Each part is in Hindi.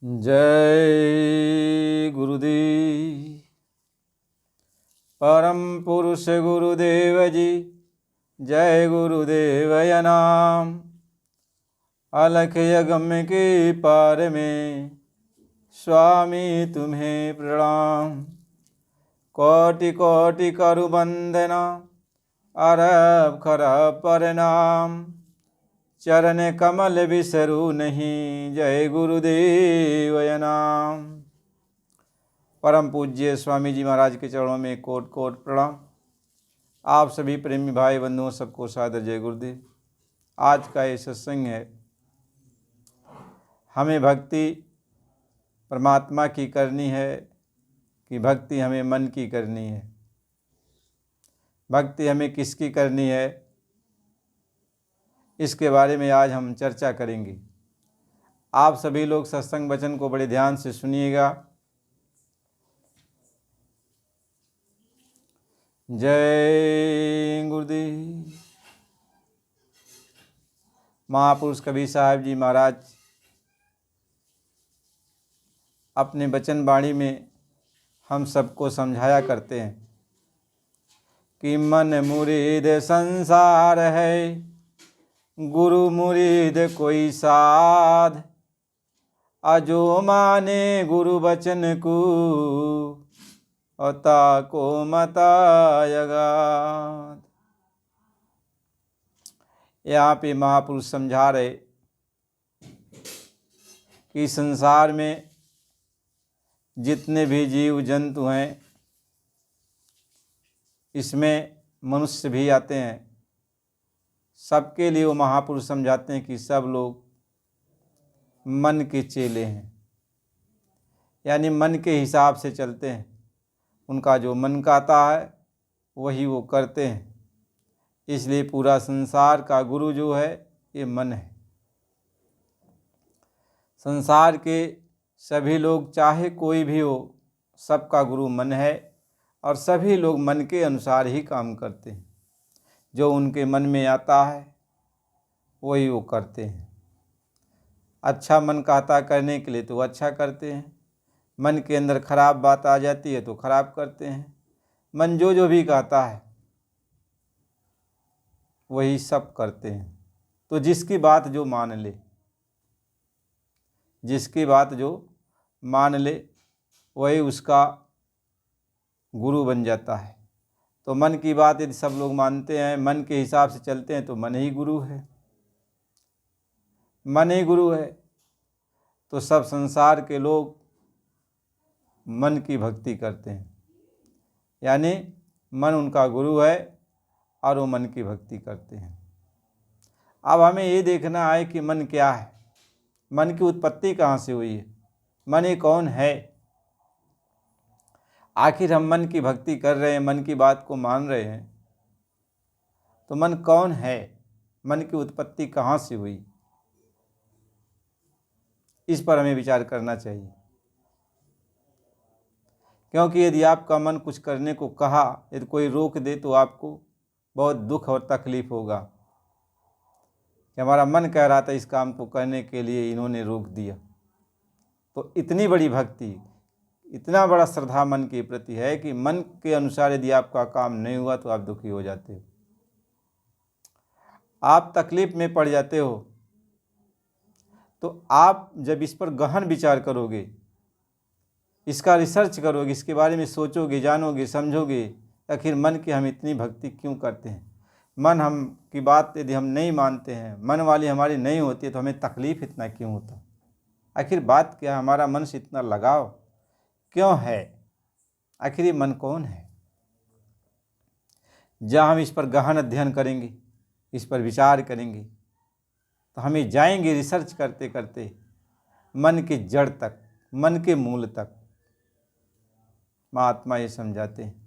जय गुरुदेव। परम पुरुष गुरुदेव जी, जय गुरुदेवय नाम। अलख यगम्य के पार में स्वामी तुम्हें प्रणाम। कोटि कोटि करु वंदना, अरब खरब प्रणाम। चरण कमल बिसरू नहीं, जय गुरुदेवय नाम। परम पूज्य स्वामी जी महाराज के चरणों में कोट कोट प्रणाम। आप सभी प्रेमी भाई बंधुओं सबको सादर जय गुरुदेव। आज का ये सत्संग है, हमें भक्ति परमात्मा की करनी है कि भक्ति हमें मन की करनी है। भक्ति हमें किसकी करनी है, इसके बारे में आज हम चर्चा करेंगे। आप सभी लोग सत्संग वचन को बड़े ध्यान से सुनिएगा। जय गुरुदेव। महापुरुष कबीर साहब जी महाराज अपने वचन वाणी में हम सबको समझाया करते हैं कि मन मुरीद संसार है, गुरु मुरीद कोई साध। अजो माने गुरु वचन को, अता को मतायगाद। यहाँ पे महापुरुष समझा रहे कि संसार में जितने भी जीव जंतु हैं, इसमें मनुष्य भी आते हैं, सबके लिए वो महापुरुष समझाते हैं कि सब लोग मन के चेले हैं, यानी मन के हिसाब से चलते हैं। उनका जो मन कहता है वही वो करते हैं। इसलिए पूरा संसार का गुरु जो है ये मन है। संसार के सभी लोग, चाहे कोई भी हो, सबका गुरु मन है और सभी लोग मन के अनुसार ही काम करते हैं। जो उनके मन में आता है वही वो करते हैं। अच्छा मन कहता करने के लिए तो अच्छा करते हैं, मन के अंदर खराब बात आ जाती है तो खराब करते हैं। मन जो भी कहता है वही सब करते हैं। तो जिसकी बात जो मान ले, जिसकी बात जो मान ले वही उसका गुरु बन जाता है। तो मन की बात यदि सब लोग मानते हैं, मन के हिसाब से चलते हैं, तो मन ही गुरु है। मन ही गुरु है तो सब संसार के लोग मन की भक्ति करते हैं, यानी मन उनका गुरु है और वो मन की भक्ति करते हैं। अब हमें ये देखना है कि मन क्या है, मन की उत्पत्ति कहाँ से हुई है, मन ये कौन है। आखिर हम मन की भक्ति कर रहे हैं, मन की बात को मान रहे हैं, तो मन कौन है, मन की उत्पत्ति कहाँ से हुई, इस पर हमें विचार करना चाहिए। क्योंकि यदि आपका मन कुछ करने को कहा, यदि कोई रोक दे तो आपको बहुत दुख और तकलीफ होगा कि हमारा मन कह रहा था इस काम को करने के लिए, इन्होंने रोक दिया। तो इतनी बड़ी भक्ति, इतना बड़ा श्रद्धा मन के प्रति है कि मन के अनुसार यदि आपका काम नहीं हुआ तो आप दुखी हो जाते हो, आप तकलीफ में पड़ जाते हो। तो आप जब इस पर गहन विचार करोगे, इसका रिसर्च करोगे, इसके बारे में सोचोगे, जानोगे, समझोगे, आखिर मन की हम इतनी भक्ति क्यों करते हैं। मन हम की बात यदि हम नहीं मानते हैं, मन वाली हमारी नहीं होती है, तो हमें तकलीफ़ इतना क्यों होता। आखिर बात क्या, हमारा मन से इतना लगाव क्यों है, आखिर ये मन कौन है। जब हम इस पर गहन अध्ययन करेंगे, इस पर विचार करेंगे, तो हमें जाएंगे रिसर्च करते करते मन के जड़ तक, मन के मूल तक। महात्मा ये समझाते हैं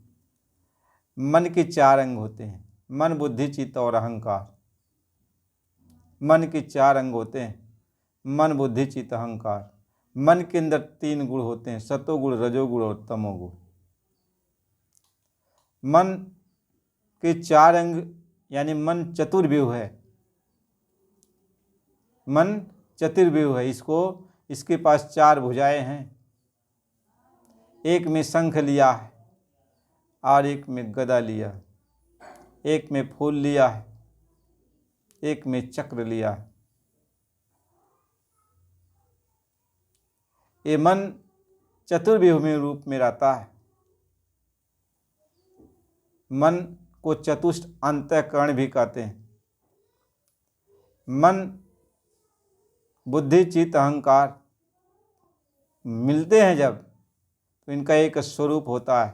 मन के 4 अंग होते हैं, मन बुद्धि चित्त और अहंकार। मन के 4 अंग होते हैं, मन बुद्धि चित्त अहंकार। मन के अंदर 3 गुण होते हैं, सतोगुण, रजोगुण और तमोगुण। मन के 4 अंग यानी मन चतुर्व्यूह है, मन चतुर्व्यूह है। इसको इसके पास 4 भुजाएं हैं, एक में शंख लिया है और एक में गदा लिया है, एक में फूल लिया है, एक में चक्र लिया है। ये मन चतुर्व्यूह रूप में रहता है। मन को चतुष्ट अंतःकरण भी कहते हैं। मन, बुद्धि, चित्त, अहंकार मिलते हैं जब, तो इनका एक स्वरूप होता है।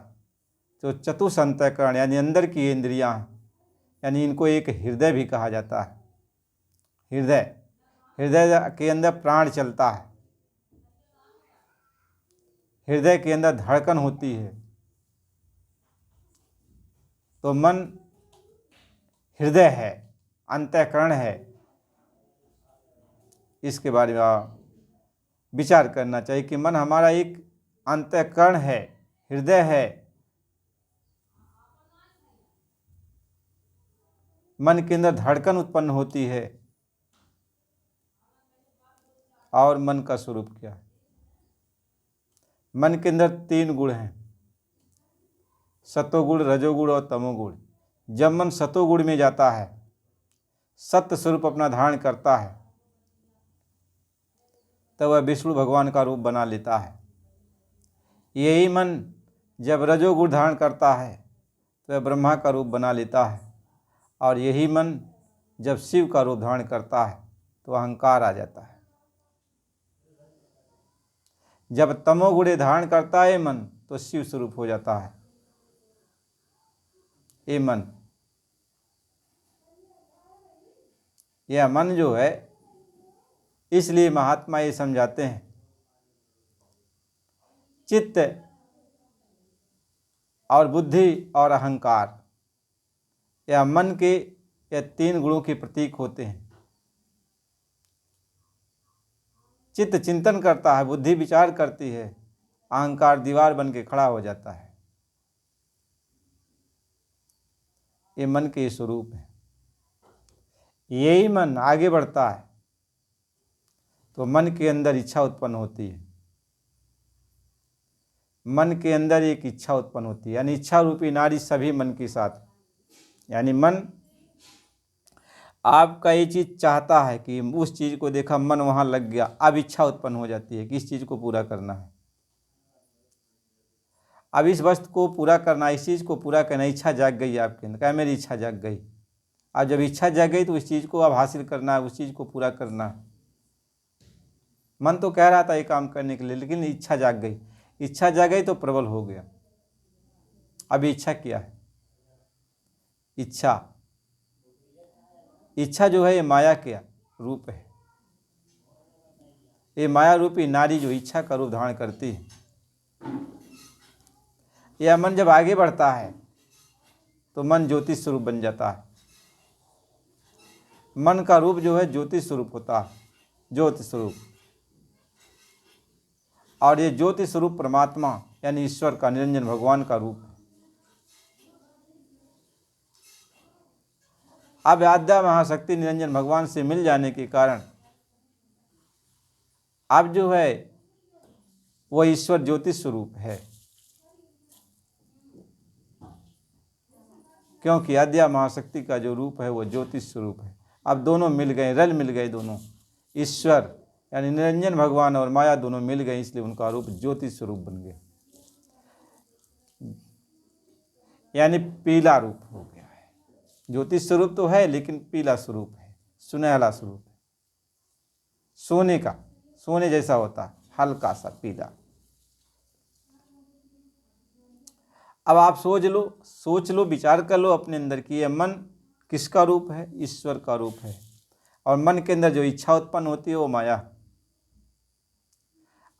तो चतुष्ट अंतःकरण यानी अंदर की इंद्रियां हैं, यानी इनको एक हृदय भी कहा जाता है। हृदय, हृदय के अंदर प्राण चलता है, हृदय के अंदर धड़कन होती है। तो मन हृदय है, अंतःकरण है। इसके बारे में विचार करना चाहिए कि मन हमारा एक अंतःकरण है, हृदय है। मन के अंदर धड़कन उत्पन्न होती है। और मन का स्वरूप क्या है? मन के अंदर 3 गुण हैं, सतोगुण, रजोगुण और तमोगुण। जब मन सतोगुण में जाता है, सत्य स्वरूप अपना धारण करता है, तब वह विष्णु भगवान का रूप बना लेता है। यही मन जब रजोगुण धारण करता है तो वह ब्रह्मा का रूप बना लेता है। और यही मन जब शिव का रूप धारण करता है तो अहंकार आ जाता है। जब तमोगुण धारण करता है मन तो शिव स्वरूप हो जाता है। ये मन, यह मन जो है, इसलिए महात्मा ये समझाते हैं, चित्त और बुद्धि और अहंकार, यह मन के यह 3 गुणों के प्रतीक होते हैं। चित्त चिंतन करता है, बुद्धि विचार करती है, अहंकार दीवार बन के खड़ा हो जाता है। ये मन के स्वरूप है। यही मन आगे बढ़ता है तो मन के अंदर इच्छा उत्पन्न होती है। मन के अंदर एक इच्छा उत्पन्न होती है, यानी इच्छा रूपी नाड़ी सभी मन के साथ। यानी मन आपका ये चीज़ चाहता है कि उस चीज़ को देखा, मन वहाँ लग गया, अब इच्छा उत्पन्न हो जाती है कि इस चीज़ को पूरा करना है, अब इस वस्तु को पूरा करना, इस चीज़ को पूरा करना। इच्छा जाग गई आपके अंदर, क्या मेरी इच्छा जाग गई। अब जब इच्छा जाग गई तो उस चीज़ को अब हासिल करना है, उस चीज़ को पूरा करना है। मन तो कह रहा था ये काम करने के लिए, लेकिन इच्छा जाग गई। इच्छा जाग गई तो प्रबल हो गया। अभी इच्छा क्या है? इच्छा, इच्छा जो है ये माया का रूप है। ये माया रूपी नारी जो इच्छा का रूप धारण करती है। यह मन जब आगे बढ़ता है तो मन ज्योति स्वरूप बन जाता है। मन का रूप जो है ज्योति स्वरूप होता है, ज्योति स्वरूप। और ये ज्योति स्वरूप परमात्मा यानी ईश्वर का, निरंजन भगवान का रूप है। अब आद्या महाशक्ति निरंजन भगवान से मिल जाने के कारण अब जो है वह ईश्वर ज्योति स्वरूप है, क्योंकि आद्या महाशक्ति का जो रूप है वह ज्योति स्वरूप है। अब दोनों मिल गए, रल मिल गए दोनों, ईश्वर यानी निरंजन भगवान और माया दोनों मिल गए, इसलिए उनका रूप ज्योति स्वरूप बन गया, यानी पीला रूप हो गया है। ज्योति स्वरूप तो है लेकिन पीला स्वरूप है, सुनहला स्वरूप है, सोने का, सोने जैसा होता है, हल्का सा पीला। अब आप सोच लो, विचार कर लो अपने अंदर कि यह मन किसका रूप है? ईश्वर का रूप है। और मन के अंदर जो इच्छा उत्पन्न होती है वो माया।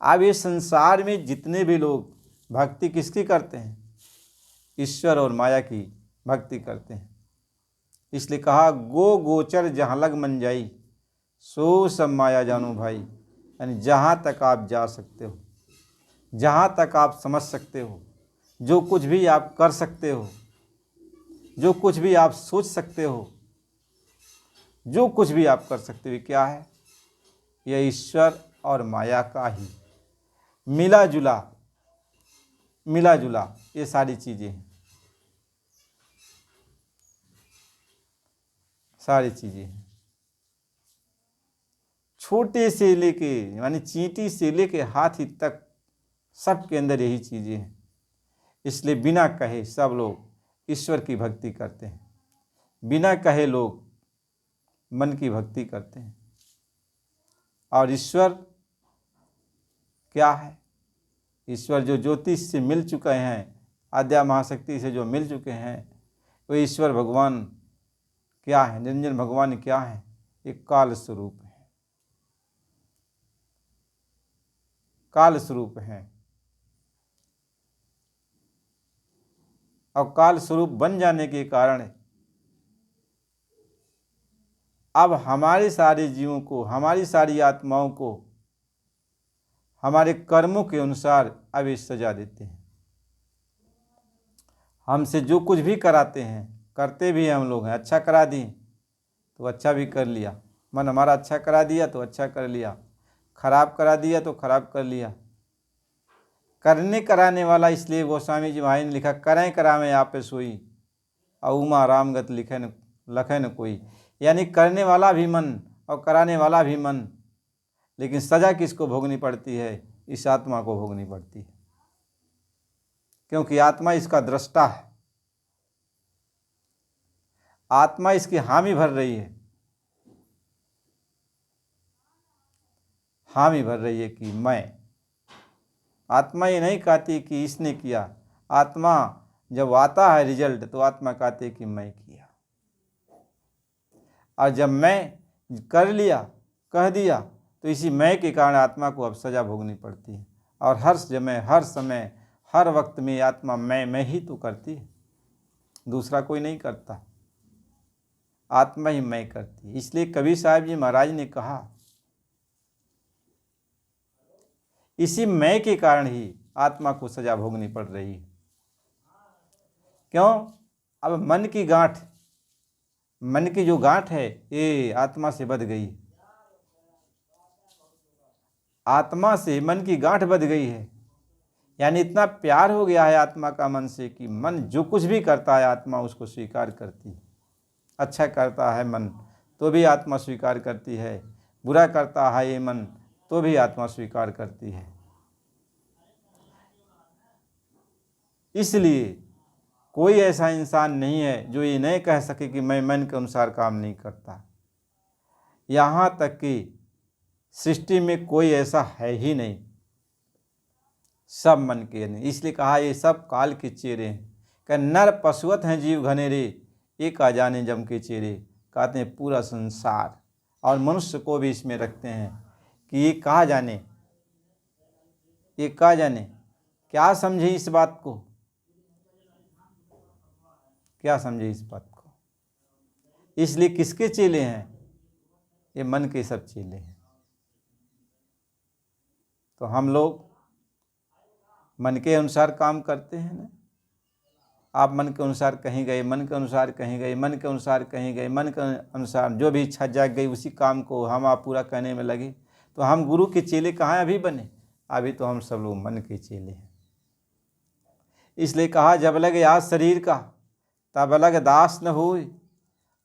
अब ये संसार में जितने भी लोग भक्ति किसकी करते हैं? ईश्वर और माया की भक्ति करते हैं। इसलिए कहा गो गोचर जहाँ लग मन जाई, सो सब माया जानू भाई। यानी जहाँ तक आप जा सकते हो, जहाँ तक आप समझ सकते हो, जो कुछ भी आप कर सकते हो, जो कुछ भी आप सोच सकते हो, जो कुछ भी आप कर सकते हो, क्या है? यह ईश्वर और माया का ही मिला जुला ये सारी चीज़ें हैं, सारी चीज़ें हैं। छोटे से लेके यानी चींटी से लेके हाथी तक सब के अंदर यही चीज़ें हैं। इसलिए बिना कहे सब लोग ईश्वर की भक्ति करते हैं, बिना कहे लोग मन की भक्ति करते हैं। और ईश्वर क्या है? ईश्वर जो ज्योतिष से मिल चुके हैं, आद्या महाशक्ति से जो मिल चुके हैं, वो ईश्वर भगवान क्या है? निरंजन भगवान क्या है? एक काल स्वरूप है, काल स्वरूप है। और काल स्वरूप बन जाने के कारण अब हमारे सारे जीवों को, हमारी सारी आत्माओं को हमारे कर्मों के अनुसार अब ये सजा देते हैं। हमसे जो कुछ भी कराते हैं, करते भी हम लोग हैं। अच्छा करा दिए तो अच्छा भी कर लिया, मन हमारा अच्छा करा दिया तो अच्छा कर लिया, खराब करा दिया तो खराब कर लिया। करने कराने वाला, इसलिए गोस्वामी जी भाई ने लिखा, करें करावें आप सोई और उमा रामगत लिखे न लखे न कोई। यानी करने वाला भी मन और कराने वाला भी मन, लेकिन सजा किसको भोगनी पड़ती है? इस आत्मा को भोगनी पड़ती है, क्योंकि आत्मा इसका दृष्टा है। आत्मा इसकी हामी भर रही है, हामी भर रही है कि मैं। आत्मा ये नहीं कहती कि इसने किया। आत्मा जब आता है रिजल्ट तो आत्मा कहती है कि मैं किया। और जब मैं कर लिया, कह दिया, तो इसी मैं के कारण आत्मा को अब सजा भोगनी पड़ती है। और हर समय हर वक्त में आत्मा मैं ही तो करती है, दूसरा कोई नहीं करता, आत्मा ही मैं करती है। इसलिए कबीर साहब जी महाराज ने कहा, इसी मैं के कारण ही आत्मा को सजा भोगनी पड़ रही है। क्यों? अब मन की गांठ, मन की जो गांठ है ये आत्मा से बंध गई, आत्मा से मन की गांठ बंध गई है। यानी इतना प्यार हो गया है आत्मा का मन से कि मन जो कुछ भी करता है आत्मा उसको स्वीकार करती है। अच्छा करता है मन तो भी आत्मा स्वीकार करती है, बुरा करता है ये मन तो भी आत्मा स्वीकार करती है। इसलिए कोई ऐसा इंसान नहीं है जो ये नहीं कह सके कि मैं मन के अनुसार काम नहीं करता। यहाँ तक कि सृष्टि में कोई ऐसा है ही नहीं, सब मन के नहीं। इसलिए कहा ये सब काल के चेहरे हैं। कह नर पशुवत हैं जीव घनेरे, एक आ जाने जम के चेहरे। कहते हैं पूरा संसार और मनुष्य को भी इसमें रखते हैं कि ये कहा जाने, ये कहा जाने। क्या समझे इस बात को? क्या समझे इस बात को? इसलिए किसके चेले हैं? ये मन के सब चेले हैं। तो हम लोग मन के अनुसार काम करते हैं ना। आप मन के अनुसार कहीं गए, मन के अनुसार कहीं गए, मन के अनुसार कहीं गए, मन के अनुसार जो भी इच्छा जाग गई उसी काम को हम आप पूरा करने में लगे। तो हम गुरु के चेले कहाँ अभी बने? अभी तो हम सब लोग मन के चेले हैं। इसलिए कहा जब लगे आज शरीर का तब लग दास न होए,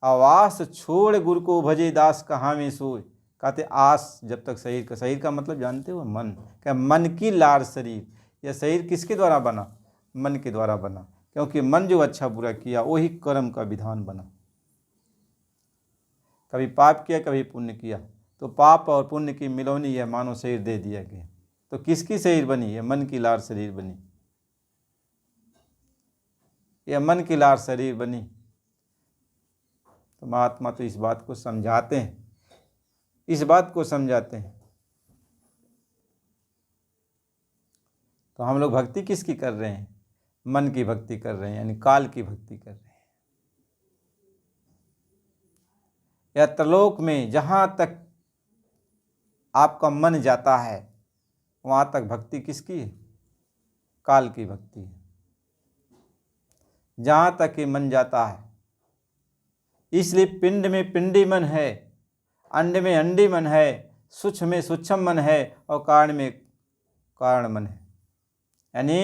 आवास छोड़ गुरु को भजे दास कहाँ में सोए। कहते आस जब तक शरीर का मतलब जानते हो? मन। क्या मन की लार शरीर। यह शरीर किसके द्वारा बना? मन के द्वारा बना, क्योंकि मन जो अच्छा बुरा किया वही कर्म का विधान बना। कभी पाप किया कभी पुण्य किया, तो पाप और पुण्य की मिलौनी यह मानव शरीर दे दिया गया। तो किसकी शरीर बनी? यह मन की लार शरीर बनी, यह मन की लार शरीर बनी। तो महात्मा तो इस बात को समझाते हैं, इस बात को समझाते हैं। तो हम लोग भक्ति किसकी कर रहे हैं? मन की भक्ति कर रहे हैं, यानी काल की भक्ति कर रहे हैं। या त्रिलोक में जहाँ तक आपका मन जाता है वहाँ तक भक्ति किसकी है? काल की भक्ति है। जहाँ तक ये मन जाता है, इसलिए पिंड में पिंडी मन है, अंड में अंडी मन है, सूक्ष्म में सूक्ष्म मन है और कारण में कारण मन है। यानी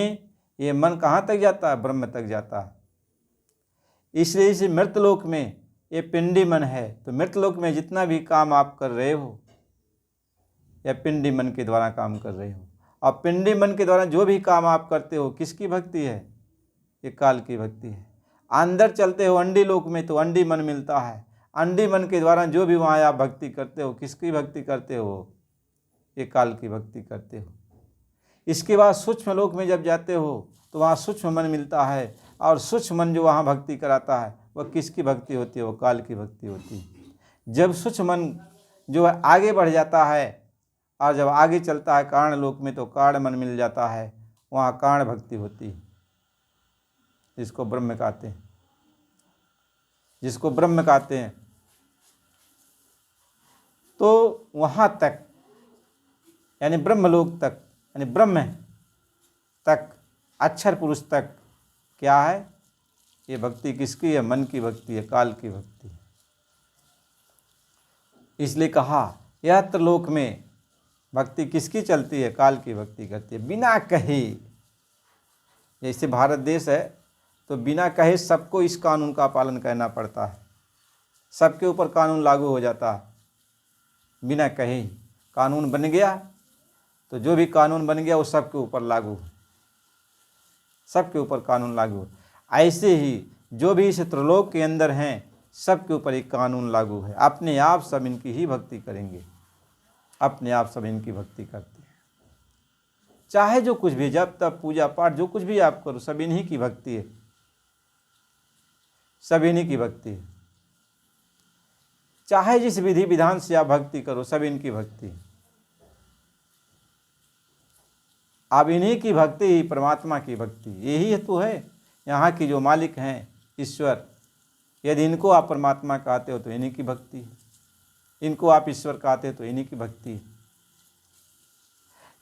ये मन कहाँ तक जाता है? ब्रह्म तक जाता है। इसलिए इस मृतलोक में ये पिंडी मन है। तो मृतलोक में जितना भी काम आप कर रहे हो या पिंडी मन के द्वारा काम कर रहे हो, और पिंडी मन के द्वारा जो भी काम आप करते हो किसकी भक्ति है? ये काल की भक्ति है। अंदर चलते हो अंडी लोक में तो अंडी मन मिलता है। अंडी मन के द्वारा जो भी वहाँ आप भक्ति करते हो किसकी भक्ति करते हो? ये काल की भक्ति करते हो। इसके बाद सूक्ष्म लोक में जब जाते हो तो वहाँ सूक्ष्म मन मिलता है, और सूक्ष्म मन जो वहाँ भक्ति कराता है वह किसकी भक्ति होती है? वो काल की भक्ति होती है। जब सूक्ष्म मन जो है आगे बढ़ जाता है और जब आगे चलता है कारण लोक में तो कारण मन मिल जाता है, वहाँ कारण भक्ति होती है, जिसको ब्रह्म कहते हैं, जिसको ब्रह्म कहते हैं। तो वहाँ तक यानी ब्रह्मलोक तक यानी ब्रह्म तक अक्षर पुरुष तक क्या है? ये भक्ति किसकी है? मन की भक्ति है, काल की भक्ति है। इसलिए कहा यत्र लोक में भक्ति किसकी चलती है? काल की भक्ति करती है, बिना कहे। जैसे भारत देश है तो बिना कहे सबको इस कानून का पालन करना पड़ता है, सबके ऊपर कानून लागू हो जाता है। बिना कहे ही कानून बन गया तो जो भी कानून बन गया वो सबके ऊपर लागू, सबके ऊपर कानून लागू। ऐसे ही जो भी इस त्रिलोक के अंदर हैं सबके ऊपर एक कानून लागू है। अपने आप सब इनकी ही भक्ति करेंगे, अपने आप सब इनकी भक्ति करते हैं। चाहे जो कुछ भी, जब तब पूजा पाठ जो कुछ भी आप करो सब इन्हीं की भक्ति है, सब इन्हीं की भक्ति है। चाहे जिस विधि विधान से आप भक्ति करो सब इनकी भक्ति है। आप इन्हीं की भक्ति ही परमात्मा की भक्ति, यही तो है यहाँ की जो मालिक हैं ईश्वर। यदि इनको आप परमात्मा कहते हो तो इन्हीं की भक्ति है, इनको आप ईश्वर कहते हो तो इन्हीं की भक्ति है।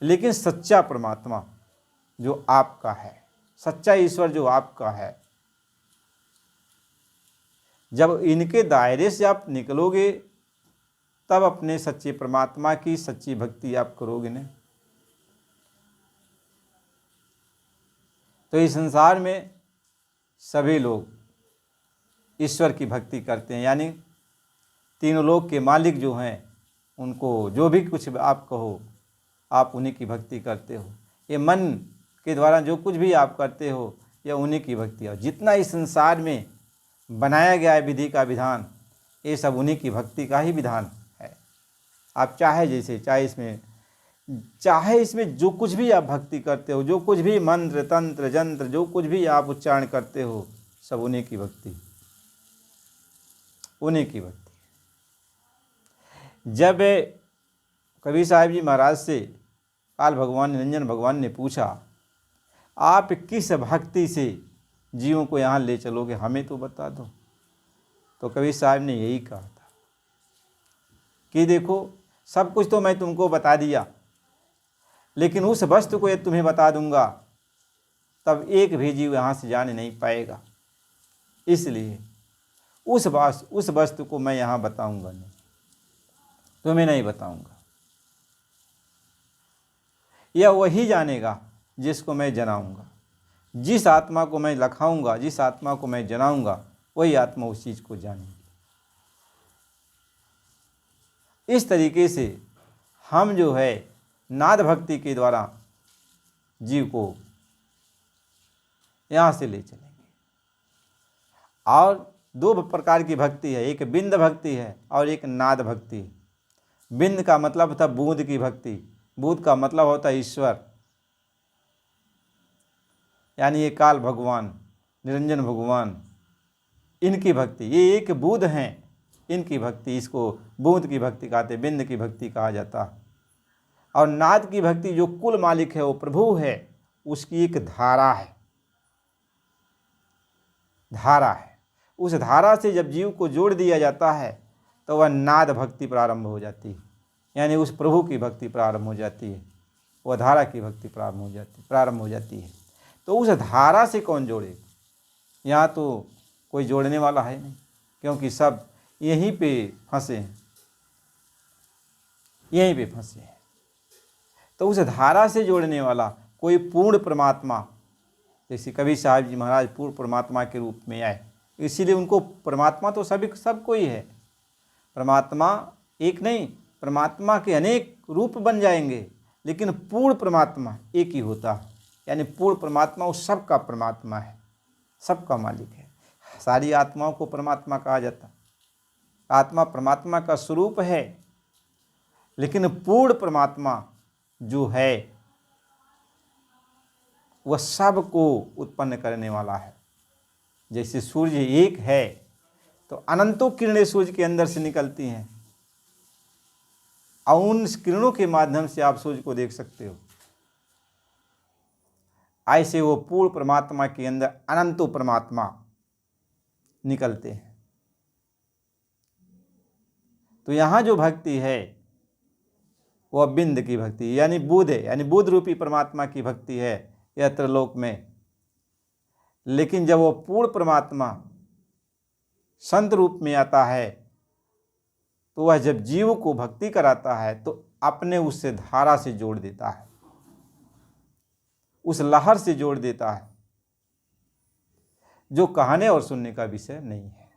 लेकिन सच्चा परमात्मा जो आपका है, सच्चा ईश्वर जो आपका है, जब इनके दायरे से आप निकलोगे तब अपने सच्चे परमात्मा की सच्ची भक्ति आप करोगे ना। तो इस संसार में सभी लोग ईश्वर की भक्ति करते हैं, यानी तीनों लोक के मालिक जो हैं उनको जो भी कुछ आप कहो आप उन्हीं की भक्ति करते हो। ये मन के द्वारा जो कुछ भी आप करते हो यह उन्हीं की भक्ति है। जितना इस संसार में बनाया गया है विधि का विधान, ये सब उन्हीं की भक्ति का ही विधान है। आप चाहे जैसे चाहे इसमें जो कुछ भी आप भक्ति करते हो, जो कुछ भी मंत्र तंत्र जंत्र जो कुछ भी आप उच्चारण करते हो सब उन्हीं की भक्ति, उन्हीं की भक्ति। जब कबीर साहब जी महाराज से काल भगवान निरंजन भगवान ने पूछा आप किस भक्ति से जीवों को यहाँ ले चलोगे, हमें तो बता दो। तो कबीर साहब ने यही कहा था कि देखो सब कुछ तो मैं तुमको बता दिया, लेकिन उस वस्तु को यदि तुम्हें बता दूंगा तब एक भी जीव यहाँ से जाने नहीं पाएगा। इसलिए उस वस्तु को मैं यहाँ बताऊंगा नहीं, तुम्हें नहीं बताऊंगा। यह वही जानेगा जिसको मैं जनाऊंगा। जिस आत्मा को मैं लखाऊंगा, जिस आत्मा को मैं जनाऊंगा, वही आत्मा उस चीज़ को जानेगी। इस तरीके से हम जो है नाद भक्ति के द्वारा जीव को यहाँ से ले चलेंगे। और दो प्रकार की भक्ति है, एक बिंद भक्ति है और एक नाद भक्ति है। बिंद का मतलब होता है बूंद की भक्ति, बूंद का मतलब होता है ईश्वर, यानी ये काल भगवान निरंजन भगवान, इनकी भक्ति। ये एक बूंद हैं, इनकी भक्ति, इसको बूंद की भक्ति कहते, बिंद की भक्ति कहा जाता है। और नाद की भक्ति जो कुल मालिक है, वो प्रभु है, उसकी एक धारा है, धारा है। उस धारा से जब जीव को जोड़ दिया जाता है तो वह नाद भक्ति प्रारंभ हो जाती है, यानी उस प्रभु की भक्ति प्रारंभ हो जाती है, वह धारा की भक्ति प्रारंभ हो जाती है। तो उस धारा से कौन जोड़े? यहाँ तो कोई जोड़ने वाला है नहीं, क्योंकि सब यहीं पे फंसे हैं। यहीं पे फंसे हैं। तो उस धारा से जोड़ने वाला कोई पूर्ण परमात्मा, जैसे कबीर साहब जी महाराज पूर्ण परमात्मा के रूप में आए, इसीलिए उनको परमात्मा तो सब कोई है। परमात्मा एक नहीं, परमात्मा के अनेक रूप बन जाएंगे, लेकिन पूर्ण परमात्मा एक ही होता है। यानी पूर्ण परमात्मा उस सब का परमात्मा है, सबका मालिक है। सारी आत्माओं को परमात्मा कहा जाता है। आत्मा परमात्मा का स्वरूप है, लेकिन पूर्ण परमात्मा जो है वह सब को उत्पन्न करने वाला है। जैसे सूर्य एक है तो अनंतों किरणें सूर्य के अंदर से निकलती हैं और उन किरणों के माध्यम से आप सूर्य को देख सकते हो। ऐसे वो पूर्ण परमात्मा के अंदर अनंतों परमात्मा निकलते हैं। तो यहाँ जो भक्ति है वह बिंद की भक्ति यानी बुध है, यानी बुध रूपी परमात्मा की भक्ति है यह त्रिलोक में। लेकिन जब वो पूर्ण परमात्मा संत रूप में आता है तो वह जब जीव को भक्ति कराता है तो अपने उससे धारा से जोड़ देता है, उस लहर से जोड़ देता है, जो कहने और सुनने का विषय नहीं है।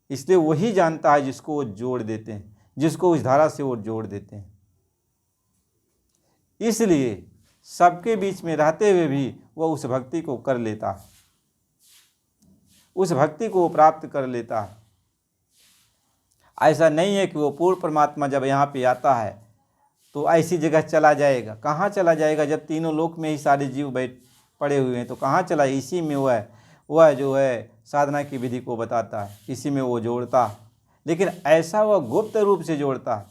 इसलिए वही जानता है जिसको वो जोड़ देते हैं, जिसको उस धारा से वो जोड़ देते हैं। इसलिए सबके बीच में रहते हुए भी वह उस भक्ति को कर लेता है, उस भक्ति को प्राप्त कर लेता है। ऐसा नहीं है कि वो पूर्ण परमात्मा जब यहाँ पे आता है तो ऐसी जगह चला जाएगा। कहाँ चला जाएगा जब तीनों लोक में ही सारे जीव बैठ पड़े हुए हैं, तो कहाँ चला? इसी में वह जो है साधना की विधि को बताता है, इसी में वो जोड़ता है। लेकिन ऐसा वह गुप्त रूप से जोड़ता है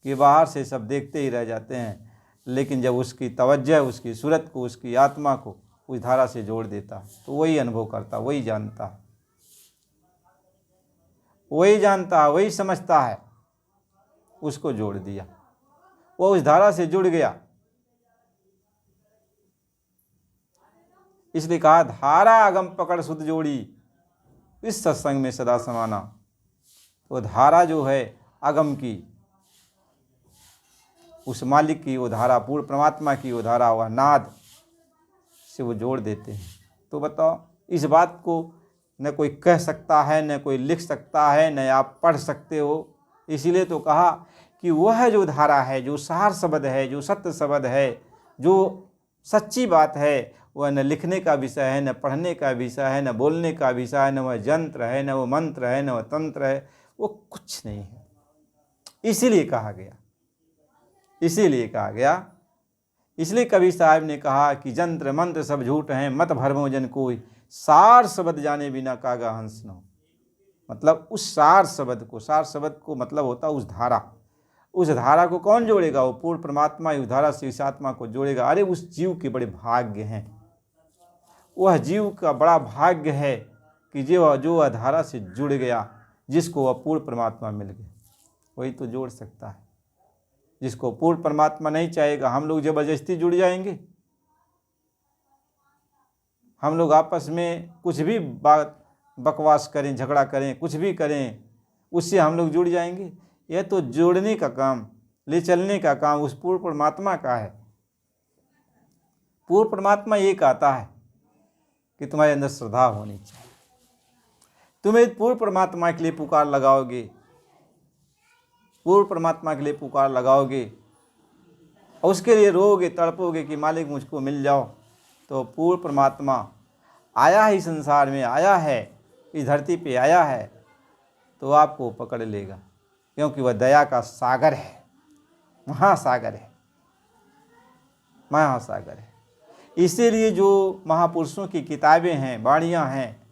कि बाहर से सब देखते ही रह जाते हैं, लेकिन जब उसकी तवज्जो, उसकी सूरत को, उसकी आत्मा को उस धारा से जोड़ देता है तो वही अनुभव करता, वही जानता है, वही जानता है, वही समझता है। उसको जोड़ दिया, वो उस धारा से जुड़ गया। इसलिए कहा धारा अगम पकड़ सुध जोड़ी, इस सत्संग में सदा समाना। वो धारा जो है अगम की, उस मालिक की वो धारा, पूर्ण परमात्मा की वो धारा, वह नाद से वो जोड़ देते हैं। तो बताओ, इस बात को न कोई कह सकता है, न कोई लिख सकता है, न आप पढ़ सकते हो। इसीलिए तो कहा कि वह जो धारा है, जो सार शब्द है, जो सत्य शब्द है, जो सच्ची बात है, वह न लिखने का विषय है, न पढ़ने का विषय है, न बोलने का विषय है, न वह यंत्र है, न वह मंत्र है, न वह तंत्र है, वो कुछ नहीं है। इसीलिए कहा गया, इसीलिए कहा गया। इसलिए कबीर साहब ने कहा कि जंत्र मंत्र सब झूठ हैं, मत भरमो जन कोई, सार शब्द जाने बिना कागा हंस न हो। मतलब उस सार शब्द को मतलब होता उस धारा। उस धारा को कौन जोड़ेगा? वो पूर्ण परमात्मा उस धारा से इस आत्मा को जोड़ेगा। अरे उस जीव के बड़े भाग्य हैं, वह जीव का बड़ा भाग्य है कि जो धारा से जुड़ गया, जिसको वह पूर्ण परमात्मा मिल गया, वही तो जोड़ सकता है। जिसको पूर्ण परमात्मा नहीं चाहेगा, हम लोग जबरदस्ती जुड़ जाएंगे। हम लोग आपस में कुछ भी बात बकवास करें, झगड़ा करें, कुछ भी करें, उससे हम लोग जुड़ जाएंगे। यह तो जोड़ने का काम, ले चलने का काम उस पूर्ण परमात्मा का है। पूर्ण परमात्मा ये कहता है कि तुम्हारे अंदर श्रद्धा होनी चाहिए। तुम्हें पूर्ण परमात्मा के लिए पुकार लगाओगे, पूर्ण परमात्मा के लिए पुकार लगाओगे और उसके लिए रोगे, तड़पोगे कि मालिक मुझको मिल जाओ, तो पूर्ण परमात्मा आया है, संसार में आया है, इस धरती पे आया है, तो आपको पकड़ लेगा, क्योंकि वह दया का सागर है, महासागर है, महासागर है। इसीलिए जो महापुरुषों की किताबें हैं, वाणियाँ हैं,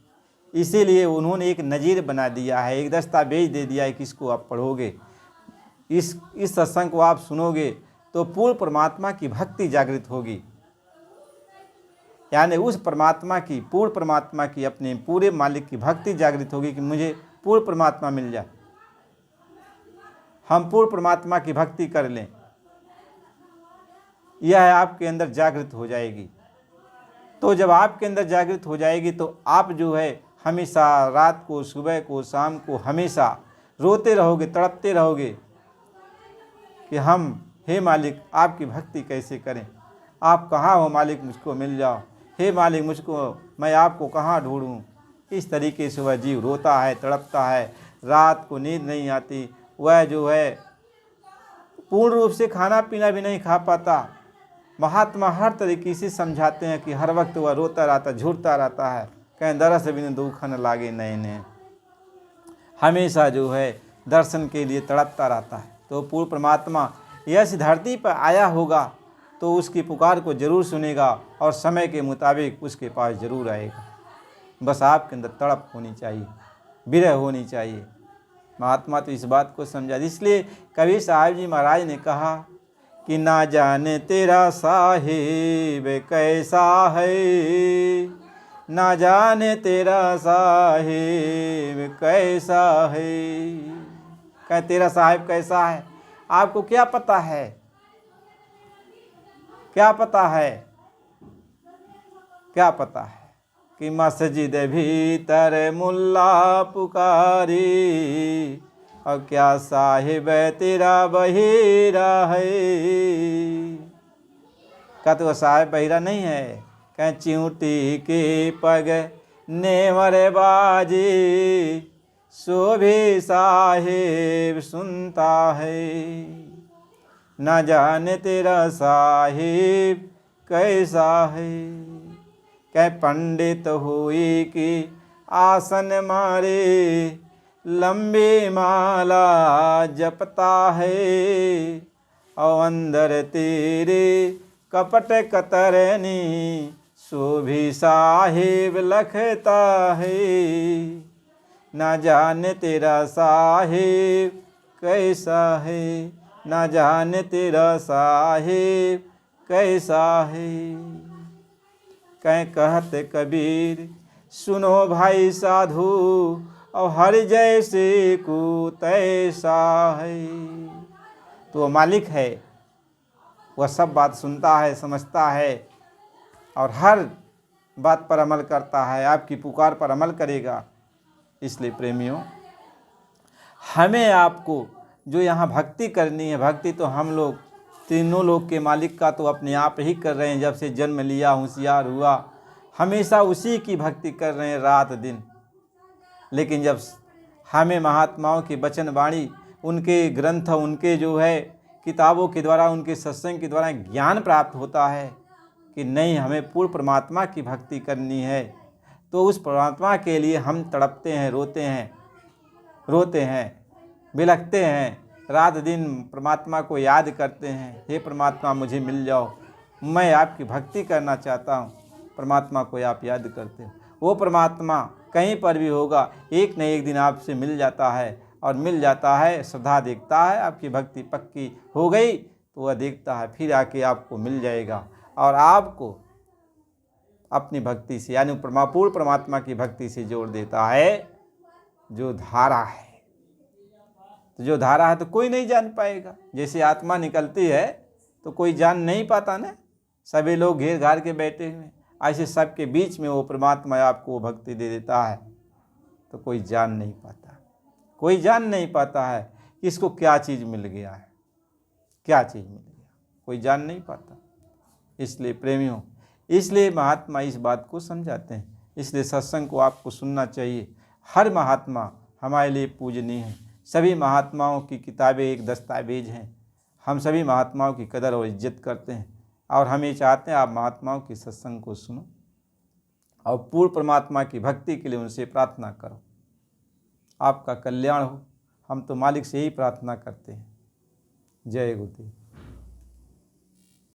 इसीलिए उन्होंने एक नज़ीर बना दिया है, एक दस्तावेज दे दिया है कि इसको आप पढ़ोगे, इस सत्संग को आप सुनोगे तो पूर्ण परमात्मा की भक्ति जागृत होगी। यानी उस परमात्मा की, पूर्ण परमात्मा की, अपने पूरे मालिक की भक्ति जागृत होगी कि मुझे पूर्ण परमात्मा मिल जाए, हम पूर्ण परमात्मा की भक्ति कर लें। यह आपके अंदर जागृत हो जाएगी। तो जब आपके अंदर जागृत हो जाएगी तो आप जो है हमेशा, रात को, सुबह को, शाम को, हमेशा रोते रहोगे, तड़पते रहोगे कि हम हे मालिक आपकी भक्ति कैसे करें, आप कहाँ हो मालिक, मुझको मिल जाओ, हे मालिक मुझको, मैं आपको कहाँ ढूंढूं। इस तरीके से वह जीव रोता है, तड़पता है, रात को नींद नहीं आती, वह जो है पूर्ण रूप से खाना पीना भी नहीं खा पाता। महात्मा हर तरीके से समझाते हैं कि हर वक्त वह रोता रहता, झूरता रहता है, कहीं दरस भी न दुख न लागे नैने, हमेशा जो है दर्शन के लिए तड़पता रहता है। तो पूर्ण परमात्मा यह धरती पर आया होगा तो उसकी पुकार को जरूर सुनेगा और समय के मुताबिक उसके पास जरूर आएगा। बस आपके अंदर तड़प होनी चाहिए, विरह होनी चाहिए। महात्मा तो इस बात को समझा। इसलिए कबीर साहब जी महाराज ने कहा कि ना जाने तेरा साहिब कैसा है, ना जाने तेरा साहिब कैसा है। कहे तेरा साहिब कैसा है, आपको क्या पता है, क्या पता है, क्या पता है कि मस्जिद भीतर मुल्ला पुकारी और क्या साहिब तेरा बहिरा है। क्या तो साहिब बहिरा नहीं है। कह चिंटी के पग नेवर बाजे सो भी साहिब सुनता है, न जाने तेरा साहिब कैसा है। कह पंडित हुई कि आसन मारे लंबी माला जपता है और अंदर तेरे कपट कतरनी सो भी साहिब लखता है, न जाने तेरा साहिब कैसा है, न जाने तेरा साहिब कैसा है। कह कहते कबीर सुनो भाई साधु और हर जैसे को तैसा है। तो वह मालिक है, वह सब बात सुनता है, समझता है और हर बात पर अमल करता है, आपकी पुकार पर अमल करेगा। इसलिए प्रेमियों, हमें आपको जो यहाँ भक्ति करनी है, भक्ति तो हम लोग तीनों लोग के मालिक का तो अपने आप ही कर रहे हैं। जब से जन्म लिया, होशियार हुआ, हमेशा उसी की भक्ति कर रहे हैं रात दिन। लेकिन जब हमें महात्माओं की वचन वाणी, उनके ग्रंथ, उनके जो है किताबों के द्वारा, उनके सत्संग के द्वारा ज्ञान प्राप्त होता है कि नहीं, हमें पूर्ण परमात्मा की भक्ति करनी है, तो उस परमात्मा के लिए हम तड़पते हैं, रोते हैं, बिलखते हैं, रात दिन परमात्मा को याद करते हैं। हे परमात्मा मुझे मिल जाओ, मैं आपकी भक्ति करना चाहता हूँ। परमात्मा को आप याद करते हो, वो परमात्मा कहीं पर भी होगा, एक न एक दिन आपसे मिल जाता है और मिल जाता है। श्रद्धा देखता है, आपकी भक्ति पक्की हो गई तो वह देखता है, फिर आके आपको मिल जाएगा और आपको अपनी भक्ति से, यानी पूर्ण परमात्मा की भक्ति से जोड़ देता है। जो धारा है, तो जो धारा है तो कोई नहीं जान पाएगा। जैसे आत्मा निकलती है तो कोई जान नहीं पाता ना, सभी लोग घेर घार के बैठे हुए, ऐसे सबके बीच में वो परमात्मा आपको भक्ति दे देता है तो कोई जान नहीं पाता। कोई जान नहीं पाता है कि इसको क्या चीज़ मिल गया है, क्या चीज़ मिल गया, कोई जान नहीं पाता। इसलिए प्रेमियों, इसलिए महात्मा इस बात को समझाते हैं। इसलिए सत्संग को आपको सुनना चाहिए। हर महात्मा हमारे लिए पूजनीय है। सभी महात्माओं की किताबें एक दस्तावेज हैं। हम सभी महात्माओं की कदर और इज्जत करते हैं और हम ये चाहते हैं आप महात्माओं के सत्संग को सुनो और पूर्ण परमात्मा की भक्ति के लिए उनसे प्रार्थना करो, आपका कल्याण हो। हम तो मालिक से ही प्रार्थना करते हैं। जय गुरुदेव।